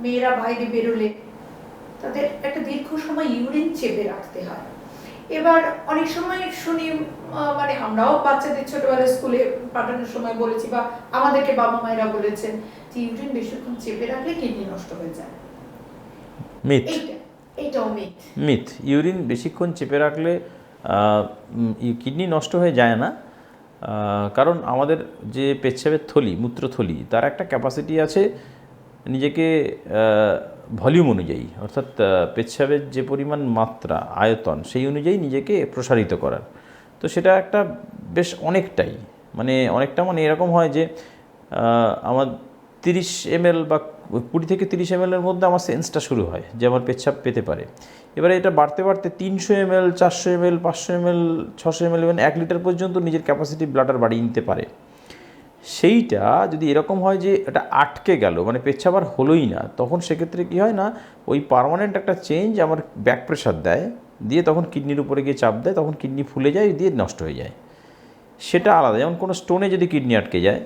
মেয়েরা বাইরে বেরোলে তাদের একটা দীর্ঘ সময় ইউরিন চেপে রাখতে হয়। এবার অনেক সময় শুনি, মানে আমরাও বাচ্চাদের ছোটবেলায় স্কুলে পাঠানোর সময় বলেছি, বা আমাদেরকে বাবা মায়েরা বলেছেন যে ইউরিন বেশিক্ষণ চেপে রাখলে কিডনি নষ্ট হয়ে যায়। মিথ। এইটাও মিথ। মিথ। ইউরিন বেশিক্ষণ চেপে রাখলে কিডনি নষ্ট হয়ে যায় না। কারণ আমাদের যে পেচ্ছাপের থলি, মূত্রথলি, তার একটা ক্যাপাসিটি আছে নিজেকে ভলিউম অনুযায়ী, অর্থাৎ পেচ্ছাপের যে পরিমাণ মাত্রা, আয়তন, সেই অনুযায়ী নিজেকে প্রসারিত করার। তো সেটা একটা বেশ অনেকটাই, মানে এরকম হয় যে আমার 30 ml বা 20 থেকে 30 ml এর মধ্যে আমার সেন্সটা শুরু হয় যে আমার পেচ্ছাপ পেতে পারে। এবারে এটা বাড়তে বাড়তে 300 ml, 400 ml, 500 ml, 600 ml, এবং 1 লিটার পর্যন্ত নিজের ক্যাপাসিটি ব্লাডার বাড়িয়ে নিতে পারে। সেইটা যদি এরকম হয় যে এটা আটকে গেল, মানে পেচ্ছাপ আর হলোই না, তখন সেক্ষেত্রে কী হয় না, ওই পার্মানেন্ট একটা চেঞ্জ আমার ব্যাক প্রেশার দেয়, দিয়ে তখন কিডনির উপরে গিয়ে চাপ দেয়, তখন কিডনি ফুলে যায়, দিয়ে নষ্ট হয়ে যায়। সেটা আলাদা। যেমন কোনো স্টোনে যদি কিডনি আটকে যায়,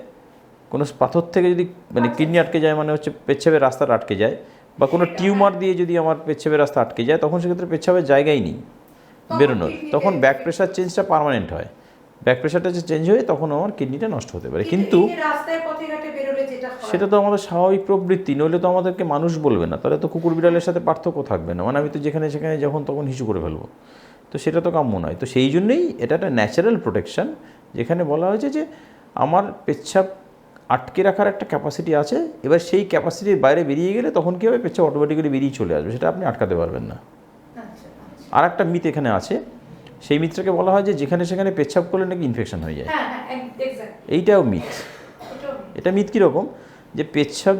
কোনো পাথর থেকে যদি মানে কিডনি আটকে যায়, মানে হচ্ছে পেচ্ছাপের রাস্তাটা আটকে যায়, বা কোনো টিউমার দিয়ে যদি আমার পেচ্ছাপের রাস্তা আটকে যায়, তখন সেক্ষেত্রে পেচ্ছাপের জায়গাই নেই বেরোনোর। তখন ব্যাক প্রেশার চেঞ্জটা পার্মানেন্ট হয়। ব্যাক প্রেশারটা যে চেঞ্জ হয়ে তখন আমার কিডনিটা নষ্ট হতে পারে। কিন্তু সেটা তো আমাদের স্বাভাবিক প্রবৃত্তি, নইলে তো আমাদেরকে মানুষ বলবে না, তাহলে তো কুকুর বিড়ালের সাথে পার্থক্য থাকবে না, মানে আমি তো যেখানে সেখানে যখন তখন হিসু করে ফেলবো, তো সেটা তো কাম্য নয়। তো সেই জন্যই এটা একটা ন্যাচারাল প্রোটেকশন, যেখানে বলা হয়েছে যে আমার পেচ্ছাপ আটকে রাখার একটা ক্যাপাসিটি আছে, এবার সেই ক্যাপাসিটির বাইরে বেরিয়ে গেলে তখন কী হবে, পেচ্ছাপ অটোমেটিক্যালি বেরিয়ে চলে আসবে, সেটা আপনি আটকাতে পারবেন না। আর একটা মিথ এখানে আছে, সেই মিথটাকে বলা হয় যে যেখানে সেখানে পেচ্ছাপ করলে নাকি ইনফেকশন হয়ে যায়। এইটাও মিথ। এটা মিথ কীরকম, যে পেচ্ছাপ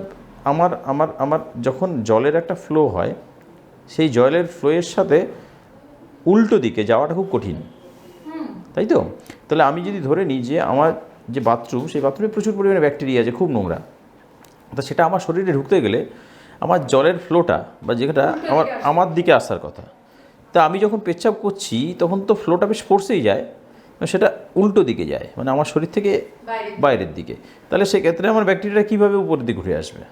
আমার আমার আমার যখন জলের একটা ফ্লো হয়, সেই জলের ফ্লোয়ের সাথে উল্টো দিকে যাওয়াটা খুব কঠিন, তাই তো? তাহলে আমি যদি ধরে নিই যে আমার যে বাথরুম, সেই বাথরুমে প্রচুর পরিমাণে ব্যাকটেরিয়া আছে, খুব নোংরা, তো সেটা আমার শরীরে ঢুকতে গেলে আমার জলের ফ্লোটা বা যেটা আমার দিকে আসার কথা, তা আমি যখন পেচ্ছাপ করছি তখন তো ফ্লোটা বেশ ফোর্সেই যায়, সেটা উল্টো দিকে যায়, মানে আমার শরীর থেকে বাইরের দিকে। তাহলে সেক্ষেত্রে আমার ব্যাকটেরিয়া কীভাবে উপরের দিকে উঠে আসবে?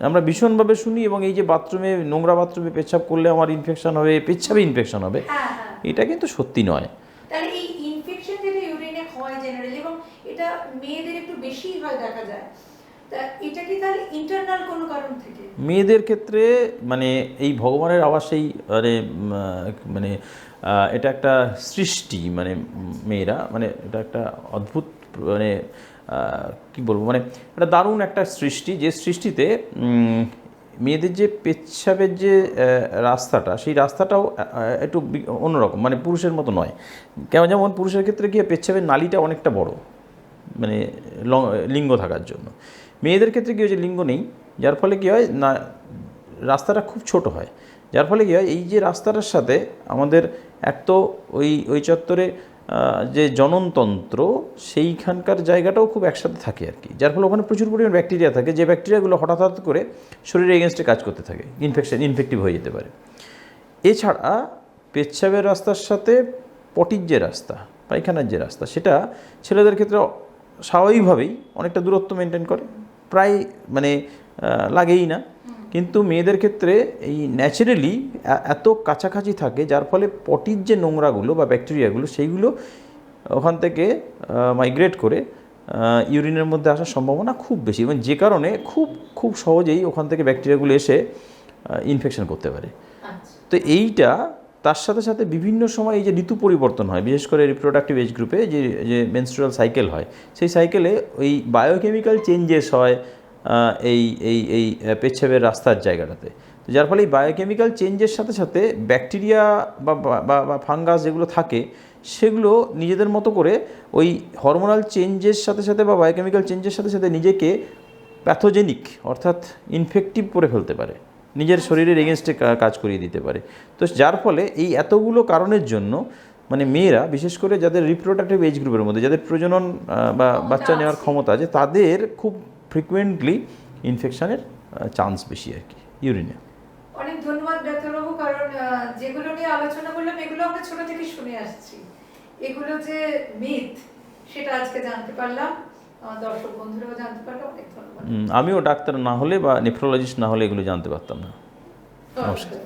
আমরা ভীষণভাবে শুনি, এবং এই যে বাথরুমে, নোংরা বাথরুমে পেচ্ছাপ করলে আমার ইনফেকশন হবে, পেচ্ছাপে ইনফেকশন হবে, এটা কিন্তু সত্যি নয়। তাহলে এই ইনফেকশন যেটা ইউরিনে হয় জেনারেলি, এবং এটা মেয়েদের একটু বেশি হয় দেখা যায়, তা এটা কি তাহলে ইন্টারনাল কোনো কারণ থেকে? মেয়েদের ক্ষেত্রে মানে এই ভগবানের আবার সেই মানে এটা একটা সৃষ্টি, মানে মেয়েরা, মানে এটা একটা অদ্ভুত, মানে কি বলবো, মানে এটা দারুণ একটা সৃষ্টি, যে সৃষ্টিতে মেয়েদের যে পেচ্ছাপের যে রাস্তাটা, সেই রাস্তাটাও একটু অন্যরকম, মানে পুরুষের মতো নয়। কেমন, যেমন পুরুষের ক্ষেত্রে কি পেচ্ছাপের নালীটা অনেকটা বড়, মানে লিঙ্গ থাকার জন্য। মেয়েদের ক্ষেত্রে কী হয়েছে, লিঙ্গ নেই, যার ফলে কী হয় না, রাস্তাটা খুব ছোট হয়, যার ফলে কী হয়, এই যে রাস্তাটার সাথে আমাদের এক তো ওই চত্বরে যে জননতন্ত্র, সেইখানকার জায়গাটাও খুব একসাথে থাকে আর কি, যার ফলে ওখানে প্রচুর পরিমাণ ব্যাকটেরিয়া থাকে, যে ব্যাকটেরিয়াগুলো হঠাৎ হঠাৎ করে শরীরে এগেনস্টে কাজ করতে থাকে, ইনফেক্টিভ হয়ে যেতে পারে। এছাড়া পেচ্ছাপের রাস্তার সাথে পটির যে রাস্তা, পায়খানার যে রাস্তা, সেটা ছেলেদের ক্ষেত্রে স্বাভাবিকভাবেই অনেকটা দূরত্ব মেনটেন করে, প্রায় মানে লাগেই না, কিন্তু মেয়েদের ক্ষেত্রে এই ন্যাচারালি এত কাছাকাছি থাকে, যার ফলে পটির যে নোংরাগুলো বা ব্যাকটেরিয়াগুলো, সেইগুলো ওখান থেকে মাইগ্রেট করে ইউরিনের মধ্যে আসার সম্ভাবনা খুব বেশি, এবং যে কারণে খুব সহজেই ওখান থেকে ব্যাকটেরিয়াগুলো এসে ইনফেকশন করতে পারে। তো এইটা, তার সাথে সাথে বিভিন্ন সময় এই যে ঋতু পরিবর্তন হয়, বিশেষ করে রিপ্রোডাক্টিভ এজ গ্রুপে যে মেনস্ট্রুয়াল সাইকেল হয়, সেই সাইকেলে ওই বায়োকেমিক্যাল চেঞ্জেস হয় এই এই এই পেচ্ছাপের রাস্তার জায়গাটাতে, তো যার ফলে এই বায়োকেমিক্যাল চেঞ্জের সাথে সাথে ব্যাকটেরিয়া বা ফাঙ্গাস যেগুলো থাকে, সেগুলো নিজেদের মতো করে ওই হরমোনাল চেঞ্জের সাথে সাথে বা বায়োকেমিক্যাল চেঞ্জের সাথে সাথে নিজেকে প্যাথোজেনিক, অর্থাৎ ইনফেক্টিভ করে ফেলতে পারে, নিজের শরীরের এগেনস্টে কাজ করিয়ে দিতে পারে। তো যার ফলে এই এতগুলো কারণের জন্য মানে মেয়েরা, বিশেষ করে যাদের রিপ্রোডাক্টিভ এজ গ্রুপের মধ্যে, যাদের প্রজনন বা বাচ্চা নেওয়ার ক্ষমতা আছে, তাদের খুব ফ্রিকুয়েন্টলি ইনফেকশনের চান্স বেশি আর কি ইউরিনে। অনেক ধন্যবাদ ডাক্তারবাবু, কারণ যেগুলো নিয়ে আলোচনা করলাম এগুলো আমরা ছোট থেকে শুনে আসছি, এগুলো যে মিথ সেটা আজকে জানতে পারলাম। আমার দর্শক বন্ধুরাও জানতে পারলো। অনেক ধন্যবাদ। আমিও ডাক্তার না হলে বা নেফ্রোলজিস্ট না হলে এগুলো জানতে পারতাম না। নমস্কার।